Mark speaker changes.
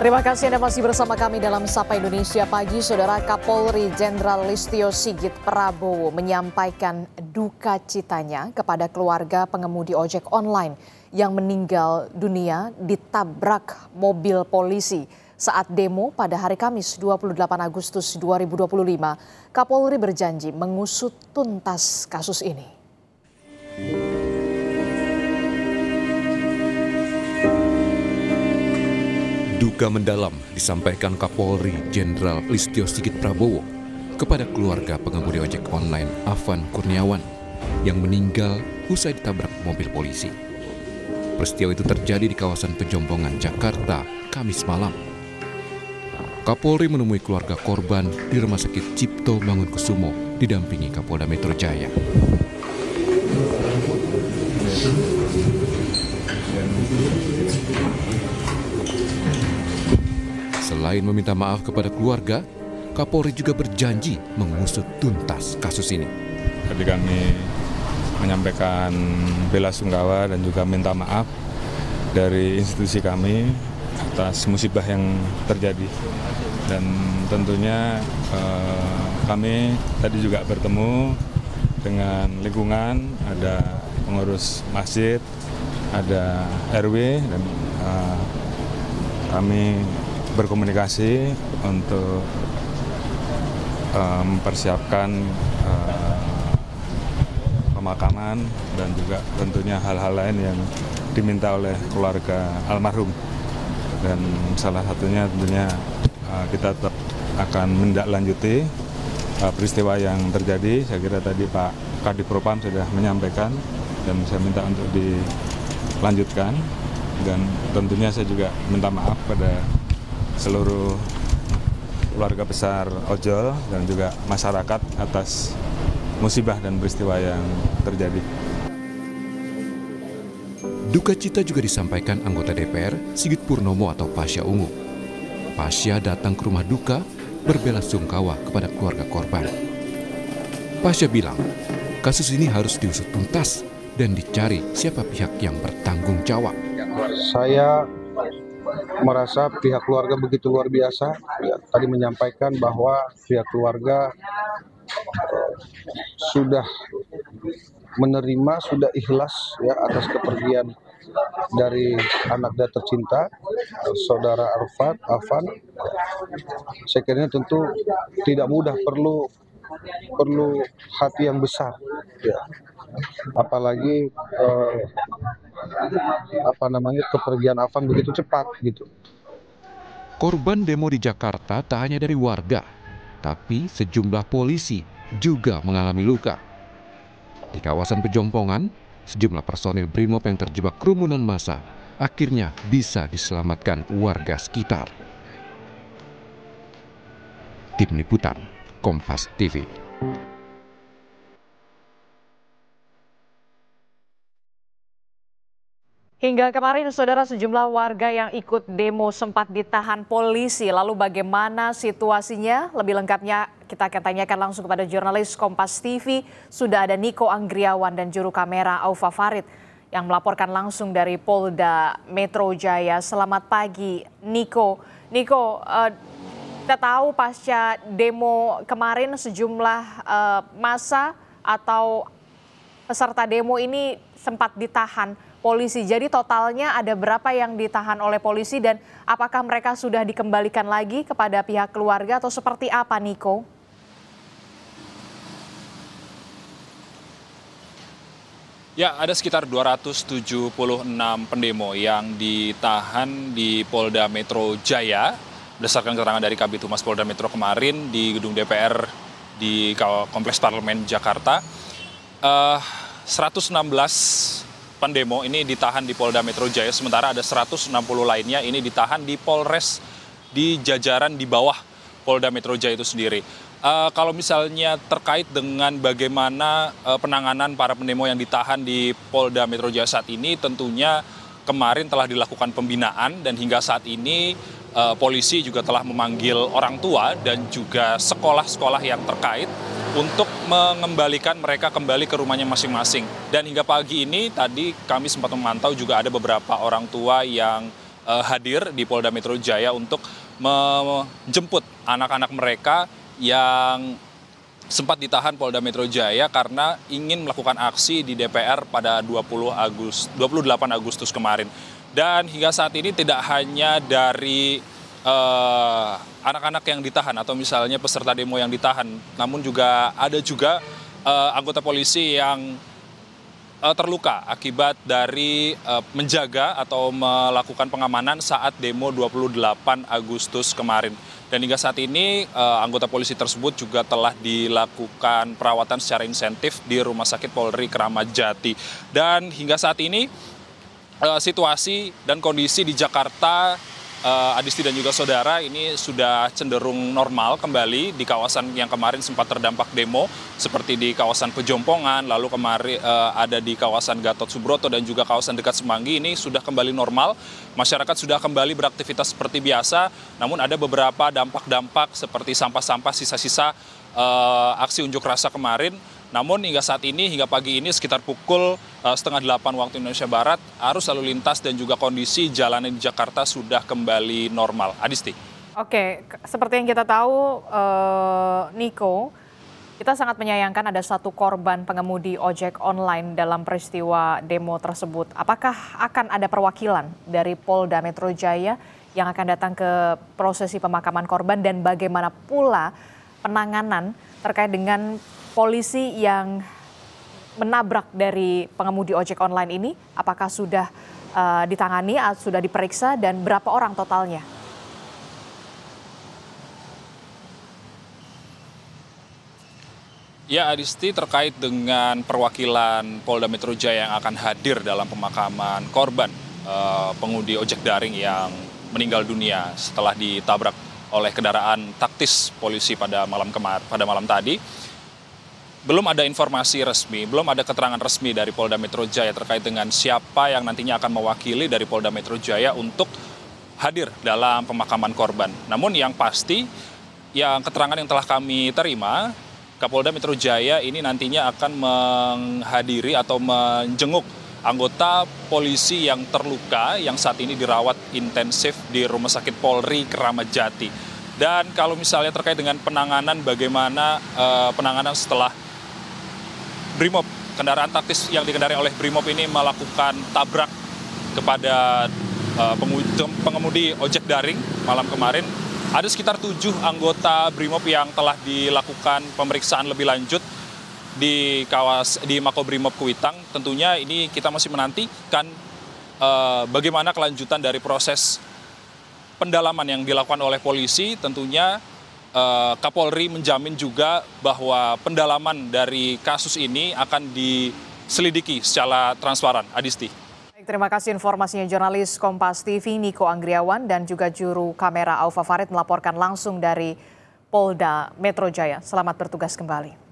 Speaker 1: Terima kasih Anda masih bersama kami dalam Sapa Indonesia Pagi. Saudara, Kapolri Jenderal Listio Sigit Prabowo menyampaikan duka citanya kepada keluarga pengemudi ojek online yang meninggal dunia ditabrak mobil polisi saat demo pada hari Kamis 28 Agustus 2025. Kapolri berjanji mengusut tuntas kasus ini.
Speaker 2: Duka mendalam disampaikan Kapolri Jenderal Listio Sigit Prabowo kepada keluarga pengemudi ojek online Afan Kurniawan yang meninggal usai ditabrak mobil polisi. Peristiwa itu terjadi di kawasan Pejombongan, Jakarta, Kamis malam. Kapolri menemui keluarga korban di Rumah Sakit Cipto Mangunkusumo didampingi Kapolda Metro Jaya. Selain meminta maaf kepada keluarga, Kapolri juga berjanji mengusut tuntas kasus ini.
Speaker 3: Tadi kami menyampaikan belasungkawa dan juga minta maaf dari institusi kami atas musibah yang terjadi. Dan tentunya kami tadi juga bertemu dengan lingkungan, ada pengurus masjid, ada RW, dan kami berkomunikasi untuk mempersiapkan pemakaman dan juga tentunya hal-hal lain yang diminta oleh keluarga almarhum. Dan salah satunya tentunya kita tetap akan menindaklanjuti peristiwa yang terjadi. Saya kira tadi Pak Kadipropam sudah menyampaikan dan saya minta untuk dilanjutkan. Dan tentunya saya juga minta maaf pada seluruh keluarga besar ojol dan juga masyarakat atas musibah dan peristiwa yang terjadi.
Speaker 2: Duka cita juga disampaikan anggota DPR Sigit Purnomo atau Pasha Ungu. Pasha datang ke rumah duka berbelasungkawa kepada keluarga korban. Pasha bilang, kasus ini harus diusut tuntas dan dicari siapa pihak yang bertanggung jawab.
Speaker 4: Saya merasa pihak keluarga begitu luar biasa. Ya, tadi menyampaikan bahwa pihak keluarga sudah menerima, sudah ikhlas ya atas kepergian dari anak dan tercinta, saudara Afan. Saya kira tentu tidak mudah, perlu hati yang besar. Ya. Apalagi kepergian Afan begitu cepat gitu.
Speaker 2: Korban demo di Jakarta tak hanya dari warga, tapi sejumlah polisi juga mengalami luka. Di kawasan Pejombongan, sejumlah personil Brimob yang terjebak kerumunan massa akhirnya bisa diselamatkan warga sekitar. Tim Liputan, Kompas TV.
Speaker 1: Hingga kemarin, saudara, sejumlah warga yang ikut demo sempat ditahan polisi. Lalu bagaimana situasinya? Lebih lengkapnya kita akan tanyakan langsung kepada jurnalis Kompas TV. Sudah ada Niko Anggriawan dan juru kamera Aufa Farid yang melaporkan langsung dari Polda Metro Jaya. Selamat pagi, Niko. Niko, kita tahu pasca demo kemarin sejumlah massa atau peserta demo ini sempat ditahan polisi. Jadi totalnya ada berapa yang ditahan oleh polisi dan apakah mereka sudah dikembalikan lagi kepada pihak keluarga atau seperti apa, Niko?
Speaker 5: Ya, ada sekitar 276 pendemo yang ditahan di Polda Metro Jaya. Berdasarkan keterangan dari Kabid Humas Polda Metro kemarin di gedung DPR di Kompleks Parlemen Jakarta, 116 pendemo ini ditahan di Polda Metro Jaya, sementara ada 160 lainnya ini ditahan di Polres di jajaran di bawah Polda Metro Jaya itu sendiri. Kalau misalnya terkait dengan bagaimana penanganan para pendemo yang ditahan di Polda Metro Jaya saat ini, tentunya kemarin telah dilakukan pembinaan dan hingga saat ini polisi juga telah memanggil orang tua dan juga sekolah-sekolah yang terkait untuk mengembalikan mereka kembali ke rumahnya masing-masing. Dan hingga pagi ini tadi kami sempat memantau juga ada beberapa orang tua yang hadir di Polda Metro Jaya untuk menjemput anak-anak mereka yang sempat ditahan Polda Metro Jaya karena ingin melakukan aksi di DPR pada 28 Agustus kemarin. Dan hingga saat ini tidak hanya dari anak-anak yang ditahan atau misalnya peserta demo yang ditahan, namun juga ada anggota polisi yang terluka akibat dari menjaga atau melakukan pengamanan saat demo 28 Agustus kemarin. Dan hingga saat ini anggota polisi tersebut juga telah dilakukan perawatan secara insentif di Rumah Sakit Polri Kramat Jati. Dan hingga saat ini situasi dan kondisi di Jakarta, Adisti dan juga saudara, ini sudah cenderung normal kembali di kawasan yang kemarin sempat terdampak demo seperti di kawasan Pejompongan, lalu kemarin ada di kawasan Gatot Subroto dan juga kawasan dekat Semanggi. Ini sudah kembali normal, masyarakat sudah kembali beraktivitas seperti biasa, namun ada beberapa dampak-dampak seperti sampah-sampah sisa-sisa aksi unjuk rasa kemarin. Namun hingga saat ini, hingga pagi ini sekitar pukul 7:30 waktu Indonesia Barat, arus lalu lintas dan juga kondisi jalanan di Jakarta sudah kembali normal. Adisti.
Speaker 1: Oke, seperti yang kita tahu, Niko, kita sangat menyayangkan ada satu korban pengemudi ojek online dalam peristiwa demo tersebut. Apakah akan ada perwakilan dari Polda Metro Jaya yang akan datang ke prosesi pemakaman korban, dan bagaimana pula penanganan terkait dengan polisi yang menabrak dari pengemudi ojek online ini? Apakah sudah ditangani, sudah diperiksa, dan berapa orang totalnya?
Speaker 5: Ya, Adisti, terkait dengan perwakilan Polda Metro Jaya yang akan hadir dalam pemakaman korban pengemudi ojek daring yang meninggal dunia setelah ditabrak oleh kendaraan taktis polisi pada malam tadi. Belum ada informasi resmi, belum ada keterangan resmi dari Polda Metro Jaya terkait dengan siapa yang nantinya akan mewakili dari Polda Metro Jaya untuk hadir dalam pemakaman korban. Namun yang pasti, yang keterangan yang telah kami terima, Kapolda Metro Jaya ini nantinya akan menghadiri atau menjenguk anggota polisi yang terluka yang saat ini dirawat intensif di Rumah Sakit Polri Kramat Jati. Dan kalau misalnya terkait dengan penanganan, bagaimana penanganan setelah Brimob, kendaraan taktis yang dikendarai oleh Brimob ini melakukan tabrak kepada pengemudi ojek daring malam kemarin. Ada sekitar 7 anggota Brimob yang telah dilakukan pemeriksaan lebih lanjut di Makobrimob Kuitang. Tentunya ini kita masih menantikan bagaimana kelanjutan dari proses pendalaman yang dilakukan oleh polisi. Tentunya Kapolri menjamin juga bahwa pendalaman dari kasus ini akan diselidiki secara transparan. Adisti.
Speaker 1: Baik, terima kasih informasinya jurnalis Kompas TV Niko Anggriawan dan juga juru kamera Aufa Farid melaporkan langsung dari Polda Metro Jaya. Selamat bertugas kembali.